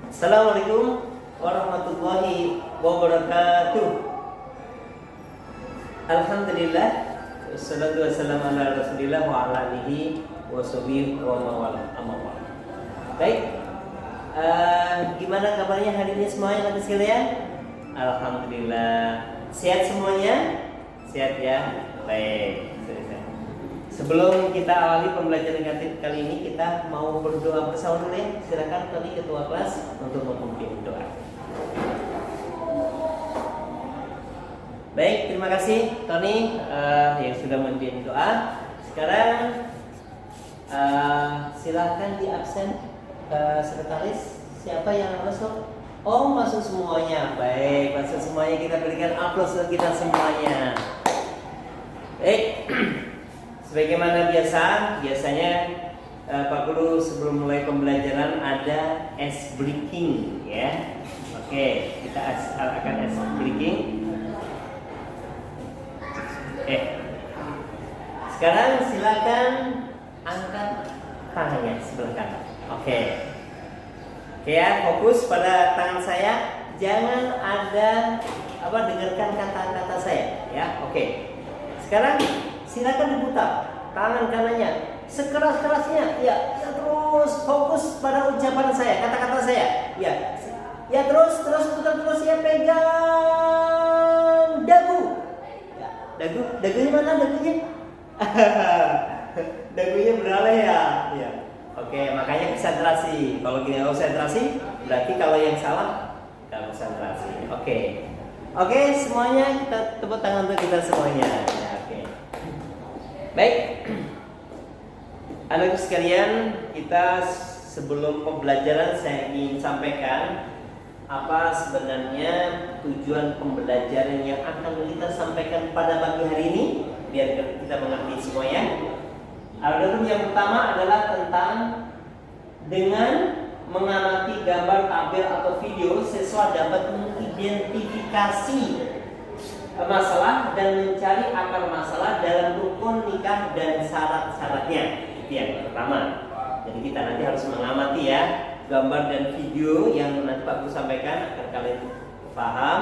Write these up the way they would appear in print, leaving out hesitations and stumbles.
Assalamualaikum warahmatullahi wabarakatuh. Alhamdulillah, wassalatu wassalamu ala rasulillah wa ala alihi wa sahbihi wa mawala amma ba'd. Baik, gimana kabarnya hari ini semuanya nanti sekalian? Alhamdulillah, sehat semuanya? Sehat ya? Baik. Sebelum kita awali pembelajaran kali ini, kita mau berdoa bersama dulu ya. Silakan Tony ketua kelas untuk memimpin doa. Baik, terima kasih Tony yang sudah memimpin doa. Sekarang silakan di absen sekretaris. Siapa yang masuk? Oh, masuk semuanya. Baik, masuk semuanya. Kita berikan aplaus untuk kita semuanya. Baik. Sebagaimana biasanya Pak Guru sebelum mulai pembelajaran ada ice breaking ya. Oke, kita akan ice breaking. Sekarang silakan angkat tangannya sebelah kanan. Oke ya, fokus pada tangan saya. Jangan ada dengarkan kata-kata saya ya. Oke. Sekarang silakan diputar tangan kanannya sekeras-kerasnya, ya terus fokus pada ucapan saya, kata-kata saya, ya terus putar terus ya, pegang dagu, dagunya mana dagunya? Dagunya beralih ya. Oke, makanya konsentrasi. Kalau gini konsentrasi, berarti kalau yang salah nggak konsentrasi. Oke, semuanya kita tepuk tangan untuk kita semuanya. Baik, anak sekalian, kita sebelum pembelajaran saya ingin sampaikan apa sebenarnya tujuan pembelajaran yang akan kita sampaikan pada pagi hari ini, biar kita mengerti semuanya. Adapun yang pertama adalah tentang dengan mengamati gambar, tabel atau video, siswa dapat mengidentifikasi masalah dan mencari akar masalah dalam rukun nikah dan syarat-syaratnya. Itu yang pertama. Jadi kita nanti harus mengamati ya gambar dan video yang nanti Pak Guru sampaikan agar kalian paham.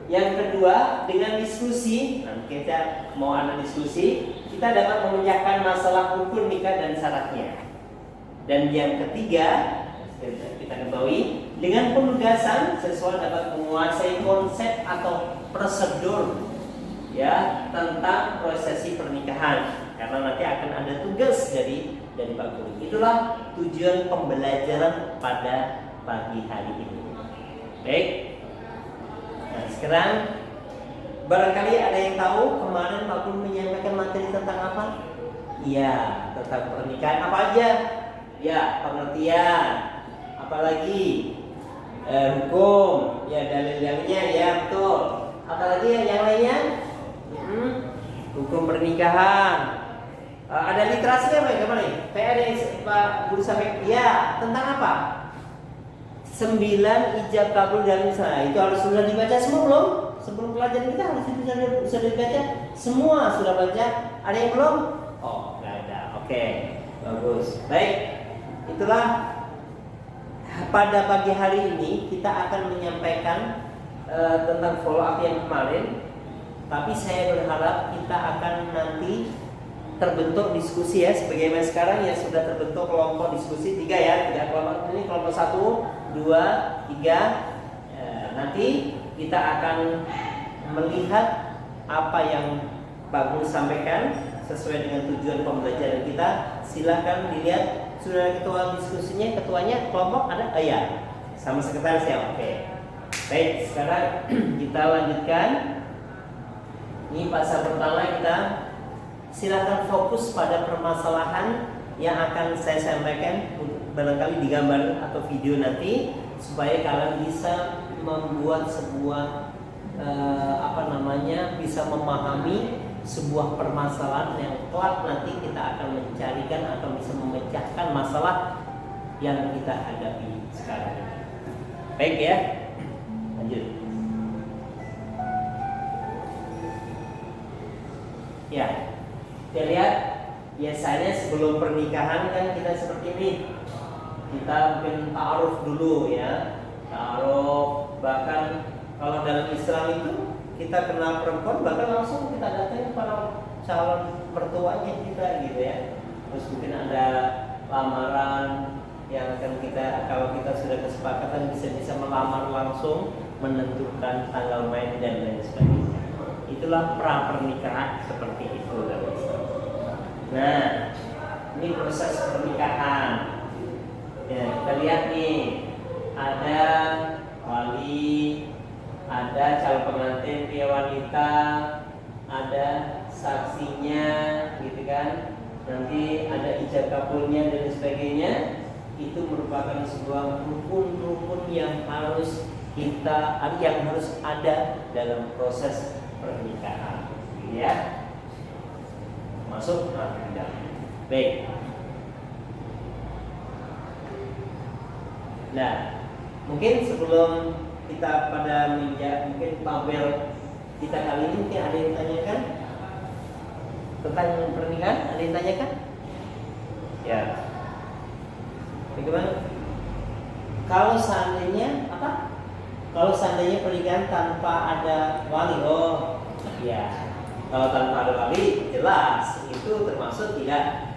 Yang kedua, dengan diskusi, nanti kita mau ada diskusi, kita dapat memecahkan masalah rukun nikah dan syaratnya. Dan yang ketiga, kita ketahui, dengan penugasan siswa dapat menguasai konsep atau prosedur ya tentang prosesi pernikahan, karena nanti akan ada tugas dari Pak Guru. Itulah tujuan pembelajaran pada pagi hari ini. Baik. Nah, sekarang barangkali ada yang tahu kemarin Pak Guru menyampaikan materi tentang apa? Iya, tentang pernikahan. Apa aja? Ya, pengertian. Apalagi hukum, ya dalil-dalilnya, ya betul. Apalagi yang lainnya, hukum pernikahan. Ada literasinya apa ya? Kayak ada yang Pak Guru sampaikan. Ya, tentang apa? 9 ijab kabul dan misalnya itu harus sudah dibaca semua belum? Sebelum pelajaran kita harus sudah dibaca semua, sudah baca. Ada yang belum? Oh, nggak ada. Oke, bagus. Baik, itulah pada pagi hari ini kita akan menyampaikan tentang follow up yang kemarin, tapi saya berharap kita akan nanti terbentuk diskusi ya, sebagaimana sekarang ya sudah terbentuk kelompok diskusi 3 ya, 3 kelompok ini, kelompok 1, 2, 3. Nanti kita akan melihat apa yang Pak Guru sampaikan sesuai dengan tujuan pembelajaran kita. Silahkan dilihat sudah ketua diskusinya, ketuanya kelompok ada? Ya, sama sekretarisnya. Oke. Baik, sekarang kita lanjutkan. Ini pasal pertama, kita silakan fokus pada permasalahan yang akan saya sampaikan, barangkali di gambar atau video nanti, supaya kalian bisa membuat sebuah bisa memahami sebuah permasalahan yang kelak nanti kita akan mencarikan atau bisa memecahkan masalah yang kita hadapi sekarang ini. Baik ya. Lanjut. Ya, kita lihat biasanya sebelum pernikahan kan kita seperti ini. kita mungkin ta'aruf dulu ya, ta'aruf. Bahkan kalau dalam Islam itu kita kenal perempuan bahkan langsung kita datang para calon mertuanya kita gitu ya. Terus mungkin ada lamaran yang akan kita, kalau kita sudah kesepakatan bisa melamar langsung, menentukan tanggal main dan lain sebagainya. Itulah pra pernikahan seperti itu dalam Islam. Nah, ini proses pernikahan. Ya, kita lihat nih, ada wali, ada calon pengantin pria wanita, ada saksinya, gitu kan. Nanti ada ijab kabulnya dan sebagainya. Itu merupakan sebuah rukun-rukun yang harus ada dalam proses pernikahan, ya. Masuk tidak. Baik. Nah, mungkin sebelum kita pada meja, mungkin tabel kita kali ini mungkin ada yang tanyakan tentang pernikahan, ada yang tanyakan? Ya. Bagaimana? Kalau seandainya apa? Kalau seandainya pernikahan tanpa ada wali, oh ya. Kalau tanpa ada wali, jelas itu termasuk tidak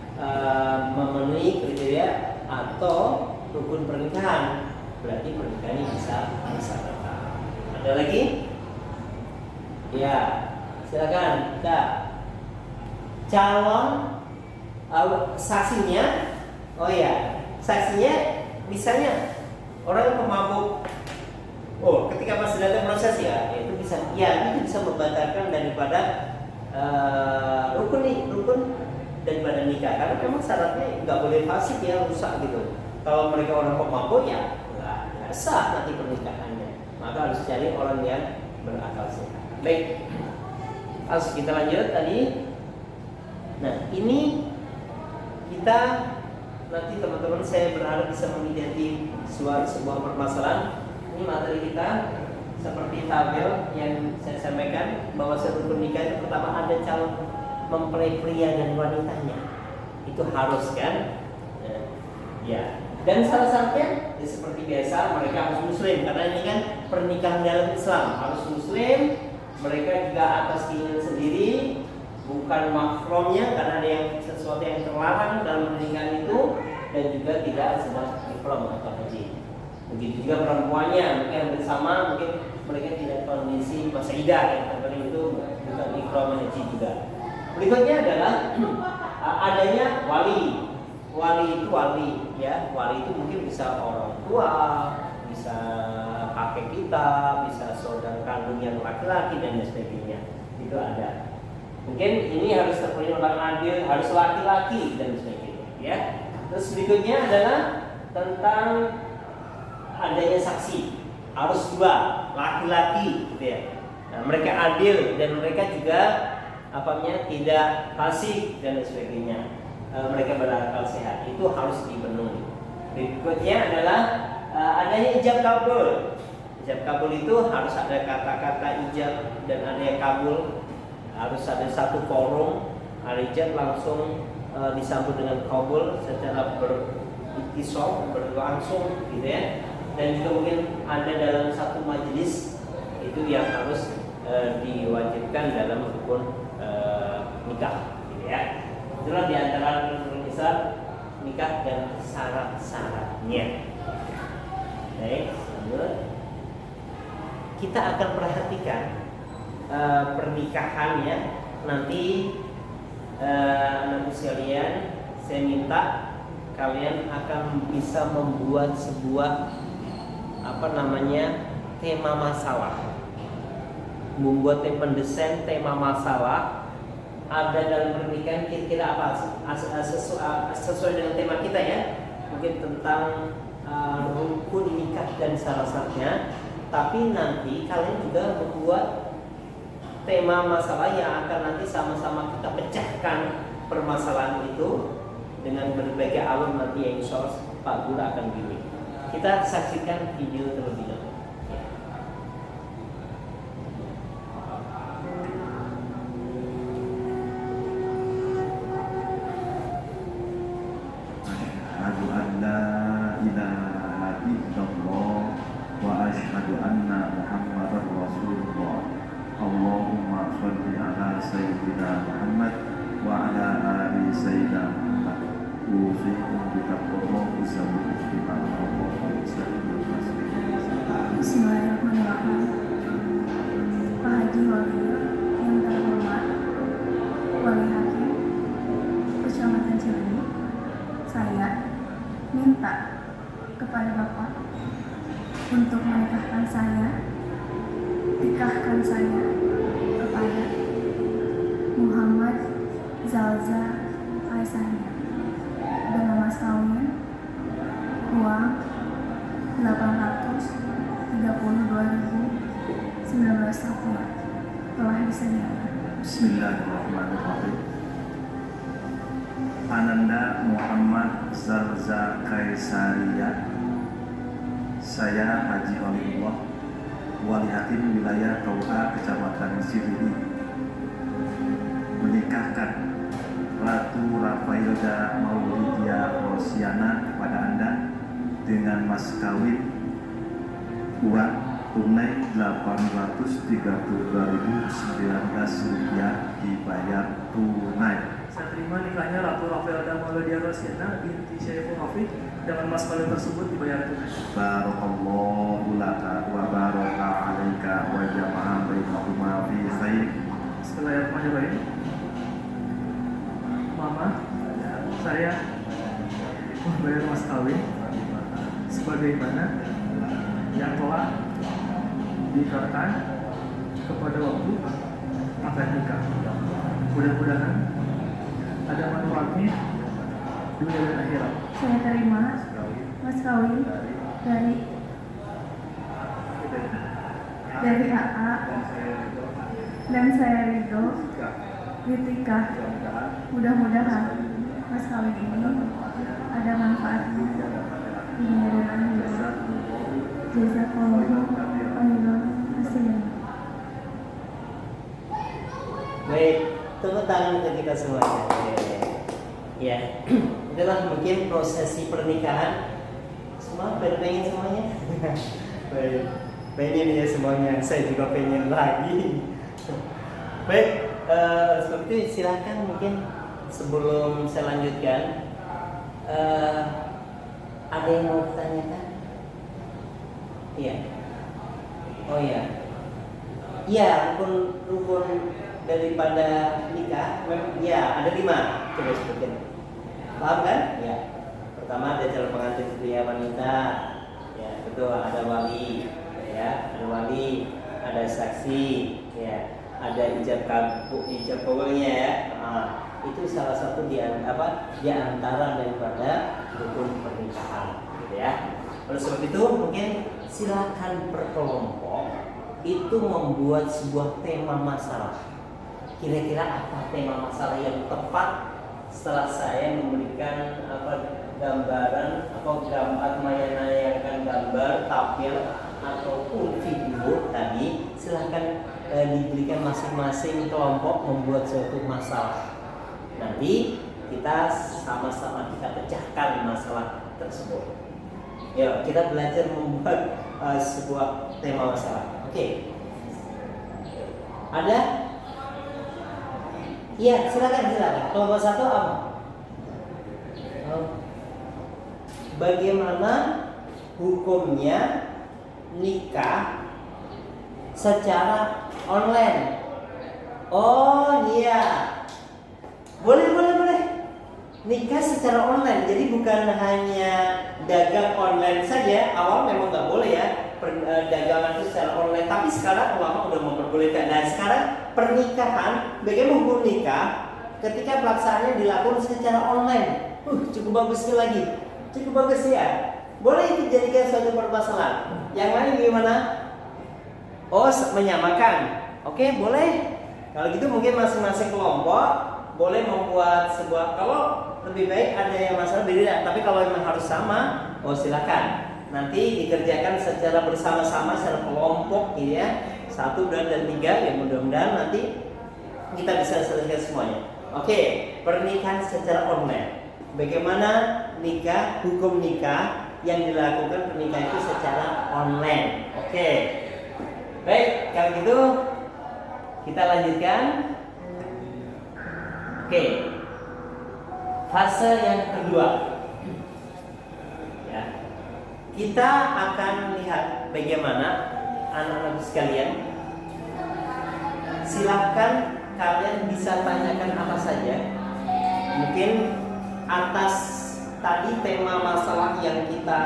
memenuhi kriteria atau rukun pernikahan. Berarti pernikahannya bisa batal. Ada lagi? Ya, silakan. Calon saksinya, oh ya, saksinya misalnya orang pemabuk. Oh, ketika masih datang proses ya, itu bisa membatalkan daripada rukun daripada nikah. Karena memang syaratnya nggak boleh fasik ya, rusak gitu. Kalau mereka orang pemabuk ya nggak sah nanti pernikahannya. Maka harus cari orang yang berakal sehat. Baik, harus kita lanjut tadi. Nah, ini kita nanti teman-teman saya berharap bisa mengidentifikasi sebuah permasalahan. Ini materi kita seperti tabel yang saya sampaikan bahwa rukun nikah itu pertama ada calon mempelai pria dan wanitanya, itu harus kan? Ya. Dan salah satunya ya seperti biasa mereka harus muslim karena ini kan pernikahan dalam Islam, harus muslim. Mereka juga atas keinginan sendiri, bukan makromnya karena ada yang sesuatu yang terlarang dalam pernikahan itu, dan juga tidak sedang ikram atau haji. Begitu juga perempuannya, mungkin bersama, mungkin mereka tidak kondisi masa idah yang terpenting itu bukan ikram haji juga. Berikutnya adalah adanya wali. Wali itu ya. Wali itu mungkin bisa orang tua, bisa kakek kita, bisa saudara kandung yang laki-laki dan sebagainya. Itu ada. Mungkin ini harus terpenuhi orang adil, harus laki-laki dan sebagainya. Ya. Terus berikutnya adalah tentang adanya saksi, harus dua laki-laki, gitu ya. Nah, mereka adil dan mereka juga tidak fasik dan sebagainya. Mereka berakal sehat, itu harus dipenuhi. Berikutnya adalah adanya ijab kabul. Ijab kabul itu harus ada kata-kata ijab dan ada yang kabul, harus ada satu forum. Ijab langsung disambut dengan kabul secara beriktisam, berlangsung, gitu ya. Dan juga mungkin ada dalam satu majelis itu yang harus diwajibkan dalam rukun nikah, gitu ya. Itulah diantara rukun Islam nikah dan syarat-syaratnya. Baik, lanjut. Kita akan perhatikan pernikahannya nanti. Anak sekalian, saya minta kalian akan bisa membuat sebuah tema masalah, membuat mendesain tema masalah ada dalam pernikahan kira-kira apa sesuai dengan tema kita ya, mungkin tentang rukun nikah dan syarat-syaratnya. Tapi nanti kalian juga membuat tema masalah yang akan nanti sama-sama kita pecahkan permasalahan itu dengan berbagai alur nanti yang insya Allah Pak Guru akan pilih. Kita saksikan video terlebih dahulu. Asyhadu an la Sayyidah Uzikum Bitakullah Uzamu Istiqam Allah Bismillahirrahmanirrahim. Pak Haji Waluyo yang terhormat, Wali Hakim Kecamatan Cilenyi, saya minta kepada Bapak untuk menikahkan saya kepada Muhammad Zalza Kaisania dengan mas kawin uang 832.019 rupiah telah disediakan. Bismillahirrahmanirrahim. Ananda Muhammad Zalza Kaisaria, saya Haji Waliullah, Wali Hakim Wilayah KUA Kecamatan Cilenyi, menikahkan Ratu Rafailda Maulidia Rosiana kepada Anda dengan mas kawin uang tunai 832.019 rupiah dibayar tunai. Saya terima nikahnya Ratu Rafailda Maulidia Rosiana binti Syaiful Hafid dengan mas kawin tersebut dibayar tunai. Barakallahu laka wa baraka alaika wa jama'a bainahuma fi khair. Bismillahirrahmanirrahim. Mama, saya membayar mas kawin sebagaimana yang telah diikatkan kepada waktu akad nikah. Mudah-mudahan ada manfaatnya dunia dan akhirat. Saya terima mas kawin dari AA dan saya ridho ditikah. Mudah-mudahan mas kawin ini ada manfaatnya dunia dan akhirat. Jazakallahu khairan. Baik, tepuk tangan untuk kita semuanya. Ya, itulah mungkin prosesi pernikahan. Semua pengen semuanya. Baik, pengen ya semuanya. Saya juga pengen lagi. Baik, seperti itu silakan mungkin sebelum saya lanjutkan, ada yang mau ditanyakan? Iya. Oh iya. Iya, rukun daripada nikah, ya ada 5. Coba sebutin. Paham kan? Ya. Pertama ada calon pengantin pria wanita. Ya, betul. Ada wali. Ya, ada wali. Ada saksi. Ya, ada ijab kabulnya ya. Itu salah satu di antara daripada rukun pernikahan, gitu ya. Oleh sebab itu mungkin silakan berkelompok itu membuat sebuah tema masalah. Kira-kira apa tema masalah yang tepat setelah saya memberikan gambaran atau menayangkan gambar, tampil ataupun video tadi, silahkan diberikan masing-masing kelompok membuat suatu masalah. Nanti kita sama-sama kita pecahkan masalah tersebut. Ya, kita belajar membuat sebuah tema masalah. Oke. Ada? Iya, silakan. Kelompok 1 apa? Bagaimana hukumnya nikah secara online? Oh iya. Boleh. Nikah secara online. Jadi bukan hanya dagang online saja. Awal memang nggak boleh ya dagangan itu secara online. Tapi sekarang ulama udah memperbolehkan. Nah sekarang pernikahan, bagaimana hukum nikah ketika pelaksanaannya dilakukan secara online? Cukup bagus lagi. Cukup bagus ya. Boleh itu jadikan suatu permasalahan. Yang lain gimana? Oh, menyamakan. Oke, boleh. Kalau gitu mungkin masing-masing kelompok boleh membuat sebuah, kalau lebih baik ada yang masalah beda, tapi kalau memang harus sama, oh silakan. Nanti dikerjakan secara bersama-sama, secara kelompok gitu ya. 1, 2, dan 3 ya, mudah-mudahan nanti kita bisa selesaikan semuanya. Oke, pernikahan secara online. Bagaimana nikah, hukum nikah yang dilakukan pernikahan itu secara online. Oke. Baik, kalau gitu kita lanjutkan. Oke. Fase yang kedua, ya, kita akan lihat bagaimana anak-anak sekalian. Silakan kalian bisa tanyakan apa saja. Mungkin atas tadi tema masalah yang kita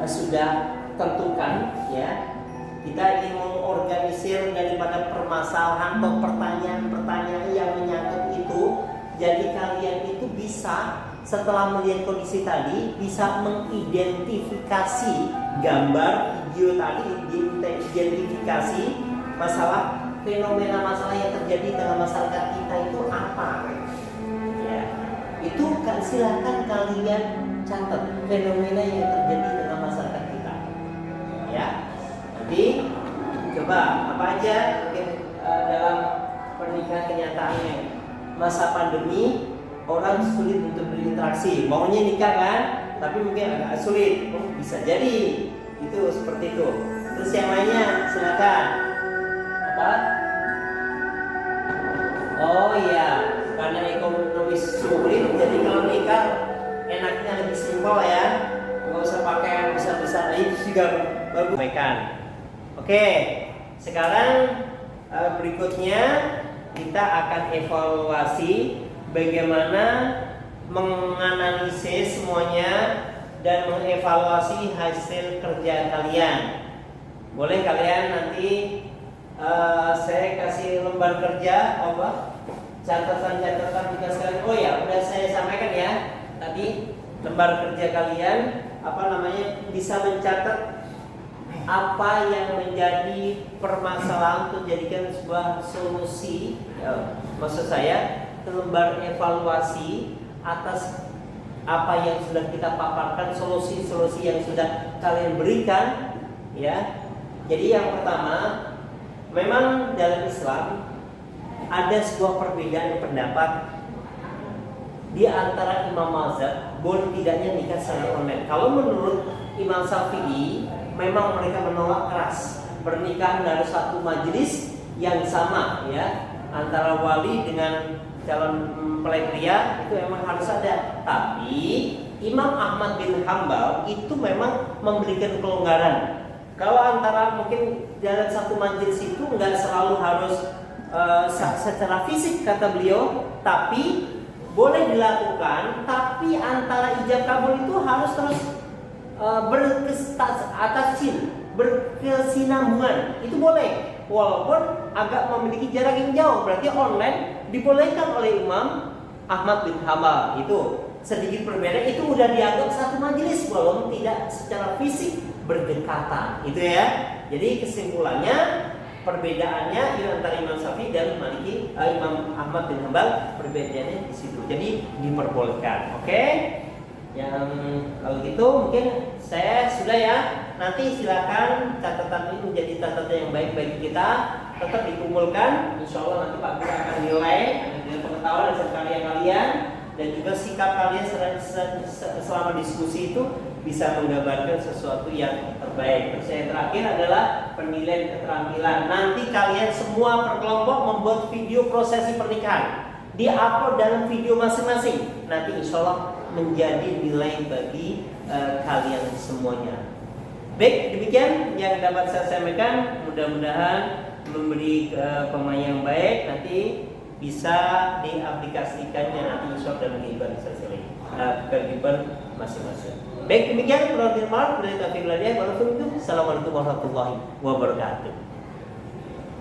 sudah tentukan, ya. Kita ingin mengorganisir daripada permasalahan atau pertanyaan-pertanyaan yang menyangkut itu. Jadi kalian itu bisa setelah melihat kondisi tadi bisa mengidentifikasi gambar video tadi, identifikasi masalah fenomena masalah yang terjadi dalam masyarakat kita itu apa. Ya, itu kan silakan kalian catat fenomena yang terjadi dalam masyarakat kita. Ya, nanti coba apa aja mungkin dalam pernikahan kenyataannya. Masa pandemi orang sulit untuk berinteraksi, maunya nikah kan, tapi mungkin agak sulit. Bisa jadi itu seperti itu. Terus yang lainnya silakan. Apa? Oh iya, karena ekonomi sulit, jadi kalau nikah enaknya lebih simpel ya, nggak usah pakai yang besar-besar. Itu juga bagus. Oke, sekarang berikutnya kita akan evaluasi bagaimana menganalisis semuanya dan mengevaluasi hasil kerja kalian. Boleh kalian nanti saya kasih lembar kerja apa? Catatan-catatan juga sekalian. Oh ya, udah saya sampaikan ya. Tadi lembar kerja kalian bisa mencatat apa yang menjadi permasalahan untuk jadikan sebuah solusi. Maksud saya lembar evaluasi atas apa yang sudah kita paparkan, solusi-solusi yang sudah kalian berikan, ya. Jadi yang pertama, memang dalam Islam ada sebuah perbedaan pendapat di antara imam mazhab boleh tidaknya nikah secara online. Kalau menurut Imam Syafi'i, memang mereka menolak keras pernikahan dari satu majelis yang sama, ya, antara wali dengan calon mempelai pria itu memang harus ada. Tapi Imam Ahmad bin Hambal itu memang memberikan kelonggaran. Kalau antara mungkin dalam satu majelis itu nggak selalu harus secara fisik kata beliau, tapi boleh dilakukan. Tapi antara ijab kabul itu harus terus berkesinambungan, itu boleh walaupun agak memiliki jarak yang jauh. Berarti online dibolehkan oleh Imam Ahmad bin Hambal. Itu sedikit berbeda, itu udah dianggap satu majelis walaupun tidak secara fisik berdekatan, itu ya. Jadi kesimpulannya perbedaannya antara Imam Syafi'i dan Imam Ahmad bin Hambal, perbedaannya di situ. Jadi diperbolehkan. Oke? Yang kalau gitu mungkin saya sudah ya. Nanti silakan catatan ini menjadi catatan yang baik bagi kita, tetap dikumpulkan. Insya Allah nanti Pak Guru akan nilai dengan pengetahuan dan karya kalian dan juga sikap kalian selama diskusi itu bisa menggambarkan sesuatu yang terbaik. Terus yang terakhir adalah penilaian keterampilan. Nanti kalian semua per kelompok membuat video prosesi pernikahan, di-upload dalam video masing-masing. Nanti insya Allah menjadi nilai bagi kalian semuanya. Baik, demikian yang dapat saya sampaikan. Mudah-mudahan memberi pemain yang baik, nanti bisa diaplikasikannya nanti insya Allah dalam kehidupan masing-masing. Baik, demikian. Assalamualaikum warahmatullahi wabarakatuh.